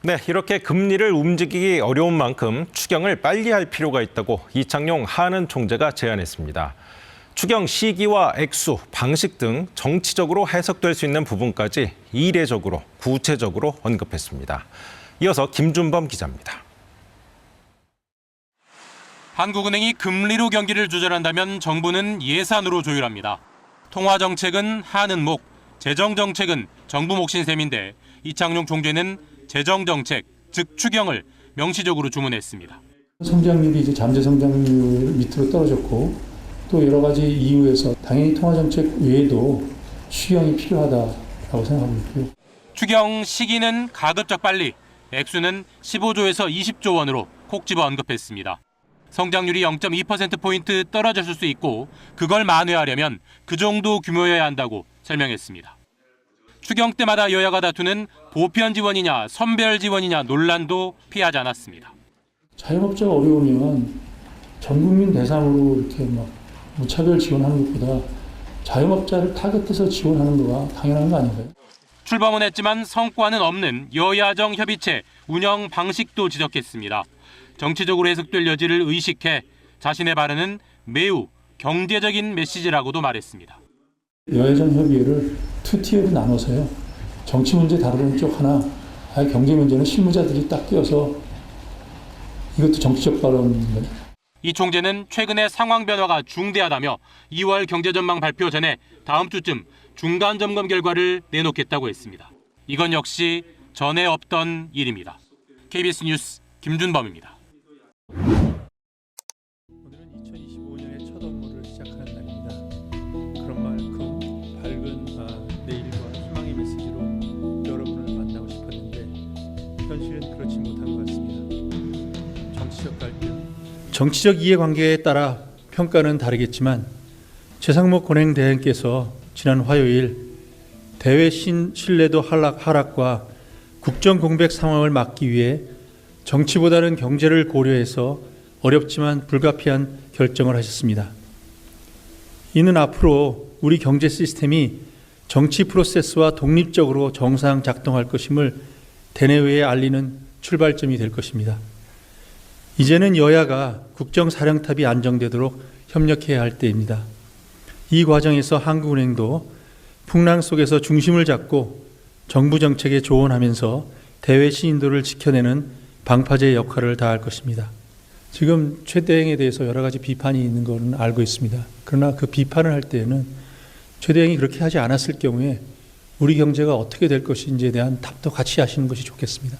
네, 이렇게 금리를 움직이기 어려운 만큼 추경을 빨리 할 필요가 있다고 이창용 한은 총재가 제안했습니다. 추경 시기와 액수, 방식 등 정치적으로 해석될 수 있는 부분까지 이례적으로, 구체적으로 언급했습니다. 이어서 김준범 기자입니다. 한국은행이 금리로 경기를 조절한다면 정부는 예산으로 조율합니다. 통화정책은 하는 목, 재정정책은 정부 몫인 셈인데 이창용 총재는 재정정책, 즉 추경을 명시적으로 주문했습니다. 성장률이 이제 잠재 성장률 밑으로 떨어졌고 또 여러 가지 이유에서 당연히 통화정책 외에도 추경이 필요하다고 생각하고 있고요. 추경 시기는 가급적 빨리, 액수는 15조에서 20조 원으로 콕 집어 언급했습니다. 성장률이 0.2%포인트 떨어졌을 수 있고 그걸 만회하려면 그 정도 규모여야 한다고 설명했습니다. 추경 때마다 여야가 다투는 보편 지원이냐 선별 지원이냐 논란도 피하지 않았습니다. 자영업자가 어려우면 전 국민 대상으로 이렇게 막 무차별 지원하는 것보다 자영업자를 타겟해서 지원하는 거가 당연한 거 아닌가요? 출범은 했지만 성과는 없는 여야정 협의체 운영 방식도 지적했습니다. 정치적으로 해석될 여지를 의식해 자신의 발언은 매우 경제적인 메시지라고도 말했습니다. 여야정 협의회를 투티어로 나눠서요. 정치 문제 다루는 쪽 하나, 경제 문제는 실무자들이 딱 끼어서 이것도 정치적 발언입니다. 이 총재는 최근에 상황 변화가 중대하다며 2월 경제전망 발표 전에 다음 주쯤 중간 점검 결과를 내놓겠다고 했습니다. 이건 역시 전에 없던 일입니다. KBS 뉴스 김준범입니다. 오늘은 2025년의 첫 업무를 시작하는 날입니다. 그런 만큼 밝은 내일과 희망의 메시지로 여러분을 만나고 싶었는데 현실은 그렇지 못한 것 같습니다. 정치적 갈등, 정치적 이해관계에 따라 평가는 다르겠지만 최상목 권행대행께서 지난 화요일 대외 신뢰도 하락과 국정 공백 상황을 막기 위해 정치보다는 경제를 고려해서 어렵지만 불가피한 결정을 하셨습니다. 이는 앞으로 우리 경제 시스템이 정치 프로세스와 독립적으로 정상 작동할 것임을 대내외에 알리는 출발점이 될 것입니다. 이제는 여야가 국정사령탑이 안정되도록 협력해야 할 때입니다. 이 과정에서 한국은행도 풍랑 속에서 중심을 잡고 정부 정책에 조언하면서 대외 신인도를 지켜내는 방파제 역할을 다할 것입니다. 지금 최 대행에 대해서 여러 가지 비판이 있는 것은 알고 있습니다. 그러나 그 비판을 할 때에는 최 대행이 그렇게 하지 않았을 경우에 우리 경제가 어떻게 될 것인지에 대한 답도 같이 하시는 것이 좋겠습니다.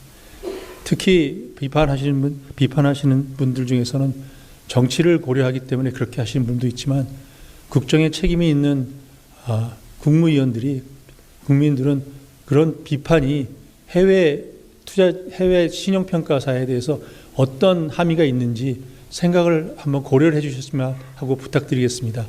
특히 비판하시는 분들 중에서는 정치를 고려하기 때문에 그렇게 하시는 분도 있지만 국정에 책임이 있는 국민들은 그런 비판이 해외 신용평가사에 대해서 어떤 함의가 있는지 생각을 한번 고려를 해주셨으면 하고 부탁드리겠습니다.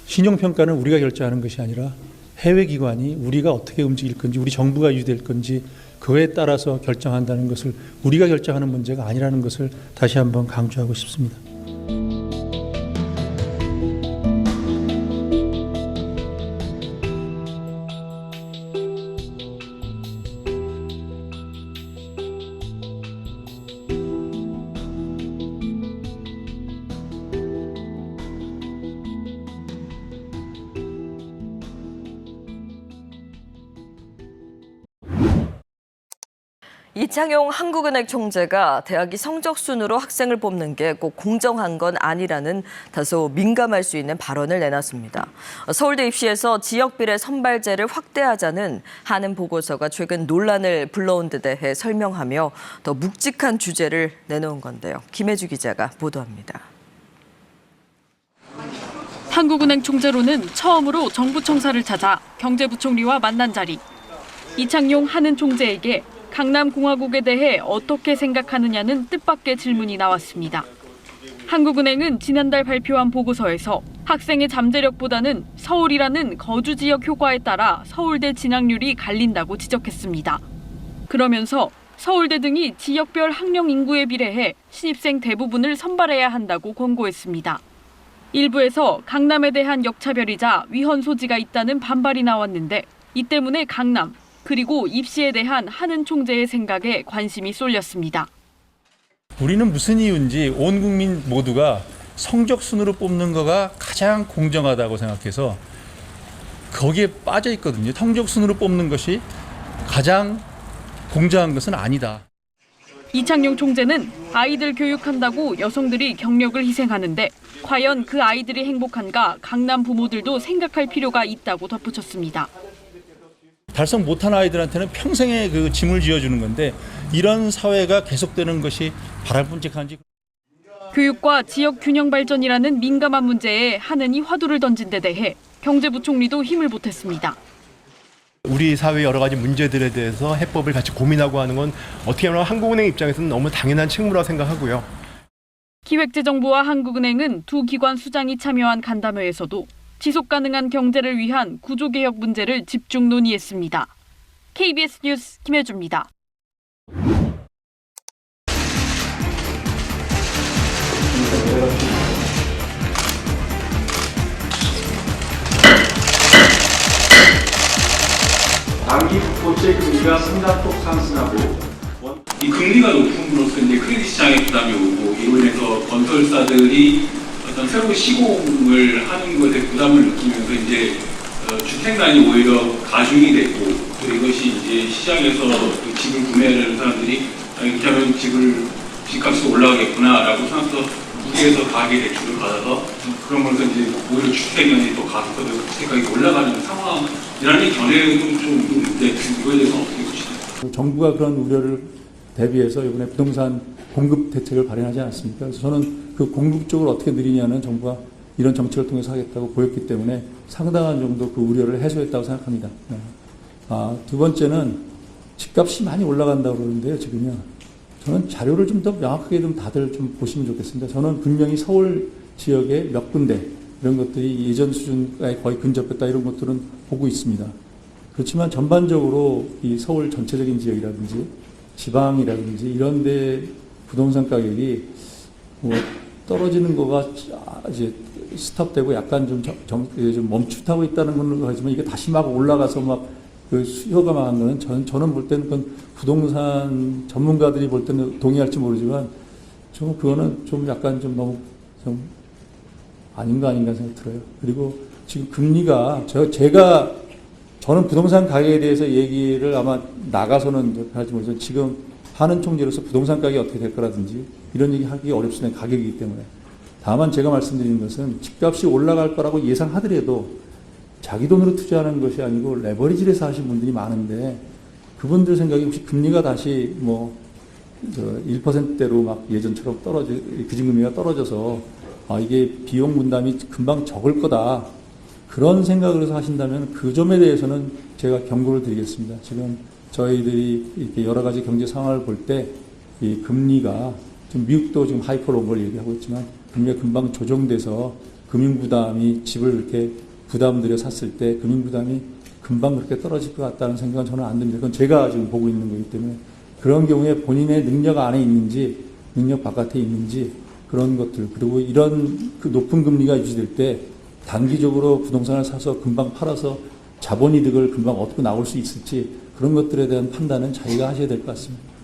신용평가는 우리가 결정하는 것이 아니라 해외기관이 우리가 어떻게 움직일 건지, 우리 정부가 유지될 건지 그거에 따라서 결정한다는 것을 우리가 결정하는 문제가 아니라는 것을 다시 한번 강조하고 싶습니다. 이창용 한국은행 총재가 대학이 성적 순으로 학생을 뽑는 게 꼭 공정한 건 아니라는 다소 민감할 수 있는 발언을 내놨습니다. 서울대 입시에서 지역비례 선발제를 확대하자는 한은 보고서가 최근 논란을 불러온 데 대해 설명하며 더 묵직한 주제를 내놓은 건데요. 김혜주 기자가 보도합니다. 한국은행 총재로는 처음으로 정부 청사를 찾아 경제부총리와 만난 자리. 이창용 한은 총재에게 강남공화국에 대해 어떻게 생각하느냐는 뜻밖의 질문이 나왔습니다. 한국은행은 지난달 발표한 보고서에서 학생의 잠재력보다는 서울이라는 거주 지역 효과에 따라 서울대 진학률이 갈린다고 지적했습니다. 그러면서 서울대 등이 지역별 학령 인구에 비례해 신입생 대부분을 선발해야 한다고 권고했습니다. 일부에서 강남에 대한 역차별이자 위헌 소지가 있다는 반발이 나왔는데 이 때문에 강남, 그리고 입시에 대한 하는 총재의 생각에 관심이 쏠렸습니다. 우리는 무슨 이유인지 온 국민 모두가 성적 순으로 뽑는 거가 가장 공정하다고 생각해서 거기에 빠져 있거든요. 성적 순으로 뽑는 것이 가장 공정한 것은 아니다. 이창용 총재는 아이들 교육한다고 여성들이 경력을 희생하는데 과연 그 아이들이 행복한가 강남 부모들도 생각할 필요가 있다고 덧붙였습니다. 달성 못한 아이들한테는 평생의 그 짐을 지어주는 건데 이런 사회가 계속되는 것이 바람직한지. 교육과 지역 균형 발전이라는 민감한 문제에 하느니 화두를 던진 데 대해 경제부총리도 힘을 보탰습니다. 우리 사회의 여러 가지 문제들에 대해서 해법을 같이 고민하고 하는 건 어떻게 보면 한국은행 입장에서는 너무 당연한 책무라고 생각하고요. 기획재정부와 한국은행은 두 기관 수장이 참여한 간담회에서도 지속 가능한 경제를 위한 구조개혁 문제를 집중 논의했습니다. KBS 뉴스 김혜주입니다. 단기 국고채 금리가 상당폭 상승하고 이 금리가 높음으로써 이제 크레딧 시장에 부담이 오고 이로 인해서 건설사들이 어떤 새로운 시공을 하는 것에 부담을 느끼면서 이제 주택난이 오히려 가중이 됐고 또 이것이 이제 시장에서 그 집을 구매하려는 사람들이 이렇게 하면 집값이 올라가겠구나라고 생각해서 무리해서 가계 대출을 받아서 그러면서 이제 오히려 주택난이 또 가격도 주택가격이 올라가는 상황이라는 견해도 좀 있는데 이거에 대해서 어떻게 보시나요? 정부가 그런 우려를 대비해서 이번에 부동산 공급 대책을 발행하지 않았습니까? 그래서 저는 그 공급 쪽을 어떻게 늘리냐는 정부가 이런 정책을 통해서 하겠다고 보였기 때문에 상당한 정도 그 우려를 해소했다고 생각합니다. 두 번째는 집값이 많이 올라간다고 그러는데요, 지금요. 저는 자료를 좀 더 명확하게 좀 다들 좀 보시면 좋겠습니다. 저는 분명히 서울 지역의 몇 군데 이런 것들이 예전 수준에 거의 근접했다 이런 것들은 보고 있습니다. 그렇지만 전반적으로 이 서울 전체적인 지역이라든지 지방이라든지 이런 데 부동산 가격이 뭐 떨어지는 거가 이제 스톱되고 약간 좀 멈칫하고 있다는 건 하지만 이게 다시 막 올라가서 막 그 수요가 망한 거는 저는 볼 때는 그건 부동산 전문가들이 볼 때는 동의할지 모르지만 좀 그거는 좀 약간 좀 너무 좀 아닌가 생각 들어요. 그리고 지금 금리가 저는 부동산 가격에 대해서 얘기를 아마 나가서는 할지 모르지만 지금 하는 총재로서 부동산 가격이 어떻게 될 거라든지 이런 얘기 하기 어렵습니다. 가격이기 때문에. 다만 제가 말씀드리는 것은 집값이 올라갈 거라고 예상하더라도 자기 돈으로 투자하는 것이 아니고 레버리지를 해서 하신 분들이 많은데 그분들 생각이 혹시 금리가 다시 1%대로 막 예전처럼 기준금리가 떨어져서 이게 비용 분담이 금방 적을 거다. 그런 생각을 해서 하신다면 그 점에 대해서는 제가 경고를 드리겠습니다. 지금 저희들이 이렇게 여러 가지 경제 상황을 볼 때 이 금리가 좀 미국도 지금 하이퍼로 걸 얘기하고 있지만 금리가 금방 조정돼서 금융 부담이 집을 이렇게 부담 들여 샀을 때 금융 부담이 금방 그렇게 떨어질 것 같다는 생각은 저는 안 듭니다. 그건 제가 지금 보고 있는 거기 때문에 그런 경우에 본인의 능력 안에 있는지 능력 바깥에 있는지 그런 것들 그리고 이런 그 높은 금리가 유지될 때 단기적으로 부동산을 사서 금방 팔아서 자본이득을 금방 얻고 나올 수 있을지 그런 것들에 대한 판단은 자기가 하셔야 될 것 같습니다.